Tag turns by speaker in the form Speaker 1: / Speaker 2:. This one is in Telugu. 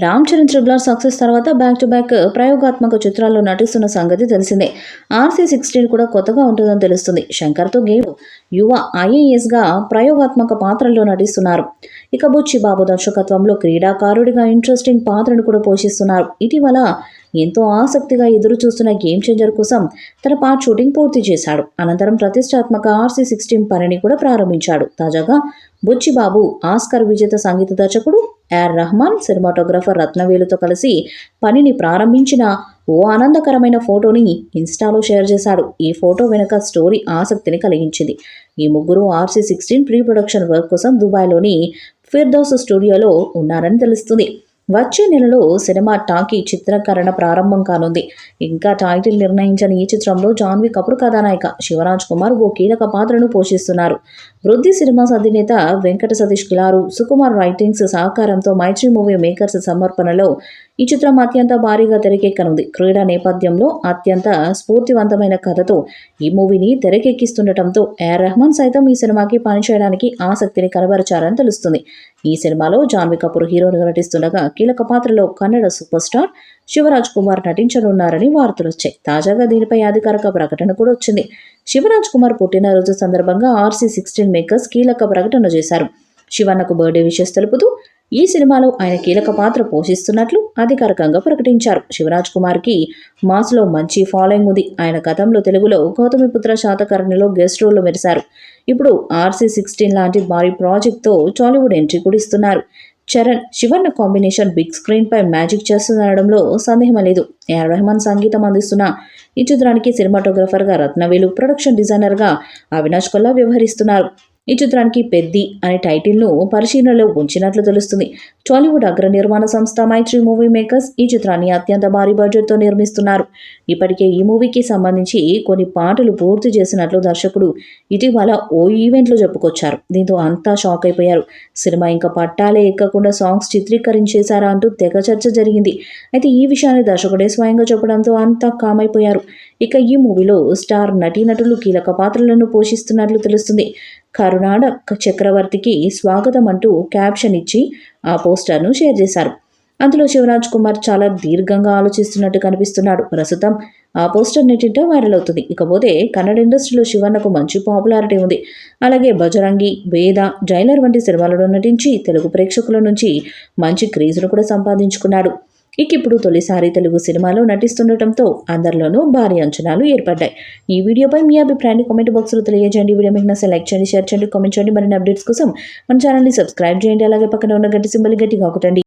Speaker 1: రామ్ చరణ్ ట్రిబుల్ సక్సెస్ తర్వాత బ్యాక్ టు బ్యాక్ ప్రయోగాత్మక చిత్రాల్లో నటిస్తున్న సంగతి తెలిసిందే. RC16 కూడా కొత్తగా ఉంటుందని తెలుస్తుంది. శంకర్తో గేవ్ యువ IASగా ప్రయోగాత్మక పాత్రల్లో నటిస్తున్నారు. ఇక బుచ్చి బాబు దర్శకత్వంలో క్రీడాకారుడిగా ఇంట్రెస్టింగ్ పాత్రను కూడా పోషిస్తున్నారు. ఇటీవల ఎంతో ఆసక్తిగా ఎదురు చూస్తున్న గేమ్ చేంజర్ కోసం తన పార్ట్ షూటింగ్ పూర్తి చేశాడు. అనంతరం ప్రతిష్టాత్మక RC16 పనిని కూడా ప్రారంభించాడు. తాజాగా బుచ్చిబాబు ఆస్కార్ విజేత సంగీత దర్శకుడు AR రెహమాన్, సినిమాటోగ్రఫర్ రత్నవేలుతో కలిసి పనిని ప్రారంభించిన ఓ ఆనందకరమైన ఫోటోని ఇన్స్టాలో షేర్ చేశాడు. ఈ ఫోటో వెనుక స్టోరీ ఆసక్తిని కలిగించింది. ఈ ముగ్గురు RC16 ప్రీ ప్రొడక్షన్ వర్క్ కోసం దుబాయ్లోని ఫిర్దౌస్ స్టూడియోలో ఉన్నారని తెలుస్తుంది. వచ్చే నెలలో సినిమా టాకీ చిత్రీకరణ ప్రారంభం కానుంది. ఇంకా టైటిల్ నిర్ణయించని ఈ చిత్రంలో జాన్వీ కపూర్ కథానాయిక, శివరాజ్ కుమార్ ఓ కీలక పాత్రను పోషిస్తున్నారు. వృద్ధి సినిమాస్ అధినేత వెంకట సతీష్ కిలారు, సుకుమార్ రైటింగ్స్ సహకారంతో మైత్రి మూవీ మేకర్స్ సమర్పణలో ఈ చిత్రం అత్యంత భారీగా తెరకెక్కనుంది. క్రీడా నేపథ్యంలో అత్యంత స్ఫూర్తివంతమైన కథతో ఈ మూవీని తెరకెక్కిస్తుండటంతో AR రెహమాన్ సైతం ఈ సినిమాకి పనిచేయడానికి ఆసక్తిని కనబరిచారని తెలుస్తుంది. ఈ సినిమాలో జాన్వీ కపూర్ హీరోయిన్గా నటిస్తుండగా కీలక పాత్రలో కన్నడ సూపర్ స్టార్ శివరాజ్ కుమార్ నటించనున్నారని వార్తలు వచ్చాయి. తాజాగా దీనిపై అధికారిక ప్రకటన కూడా వచ్చింది. శివరాజ్ కుమార్ పుట్టినరోజు సందర్భంగా RC16 మేకర్స్ కీలక ప్రకటన చేశారు. శివన్నకు బర్త్డే విషెస్ తెలుపుతూ ఈ సినిమాలో ఆయన కీలక పాత్ర పోషిస్తున్నట్లు అధికారికంగా ప్రకటించారు. శివరాజ్ కుమార్కి మాస్లో మంచి ఫాలోయింగ్ ఉంది. ఆయన గతంలో తెలుగులో గౌతమిపుత్ర శాతకర్ణిలో గెస్ట్ రోల్లో మెరిశారు. ఇప్పుడు RC16 లాంటి భారీ ప్రాజెక్ట్తో టాలీవుడ్ ఎంట్రీ కూడా ఇస్తున్నారు. Charan, Shivanna combination big screen పై మ్యాజిక్ చేస్తుందనడంలో సందేహం లేదు. AR రెహమాన్ సంగీతం అందిస్తున్న ఈ చిత్రానికి సినిమాటోగ్రఫర్గా రత్నవేలు, ప్రొడక్షన్ డిజైనర్గా అవినాష్ కొల్లా వ్యవహరిస్తున్నారు. ఈ చిత్రానికి పెద్ది అనే టైటిల్ను పరిశీలనలో ఉంచినట్లు తెలుస్తుంది. టాలీవుడ్ అగ్ర నిర్మాణ సంస్థ మైత్రి మూవీ మేకర్స్ ఈ చిత్రాన్ని అత్యంత భారీ బడ్జెట్తో నిర్మిస్తున్నారు. ఇప్పటికే ఈ మూవీకి సంబంధించి కొన్ని పాటలు పూర్తి చేసినట్లు దర్శకుడు ఇటీవల ఓ ఈవెంట్లో చెప్పుకొచ్చారు. దీంతో అంతా షాక్ అయిపోయారు. సినిమా ఇంకా పట్టాలే ఎక్కకుండా సాంగ్స్ చిత్రీకరించేశారా అంటూ తెగ చర్చ జరిగింది. అయితే ఈ విషయాన్ని దర్శకుడే స్వయంగా చెప్పడంతో అంతా కామైపోయారు. ఇక ఈ మూవీలో స్టార్ నటీనటులు కీలక పాత్రలను పోషిస్తున్నట్లు తెలుస్తుంది. కరునాడ చక్రవర్తికి స్వాగతం అంటూ క్యాప్షన్ ఇచ్చి ఆ పోస్టర్ను షేర్ చేశారు. అందులో శివరాజ్ కుమార్ చాలా దీర్ఘంగా ఆలోచిస్తున్నట్టు కనిపిస్తున్నాడు. ప్రస్తుతం ఆ పోస్టర్ నెట్టింట వైరల్ అవుతుంది. ఇకపోతే కన్నడ ఇండస్ట్రీలో శివన్నకు మంచి పాపులారిటీ ఉంది. అలాగే బజరంగి, వేద, జైలర్ వంటి సినిమాలలో నటించి తెలుగు ప్రేక్షకుల నుంచి మంచి క్రేజ్ను కూడా సంపాదించుకున్నాడు. ఇప్పుడు తొలిసారి తెలుగు సినిమాలో నటిస్తుండటంతో అందరిలోనూ భారీ అంచనాలు ఏర్పడ్డాయి. ఈ వీడియోపై మీ అభిప్రాయాన్ని కామెంట్ బాక్స్లో తెలియజేయండి. వీడియో మీకు నచ్చితే లైక్ చేయండి, షేర్ చేయండి, కామెంట్ చేయండి. మరిన్ని అప్డేట్స్ కోసం మన ఛానల్ని సబ్స్క్రైబ్ చేయండి. అలాగే పక్కన ఉన్న గంట సింబల్ గట్టిగా కొట్టండి.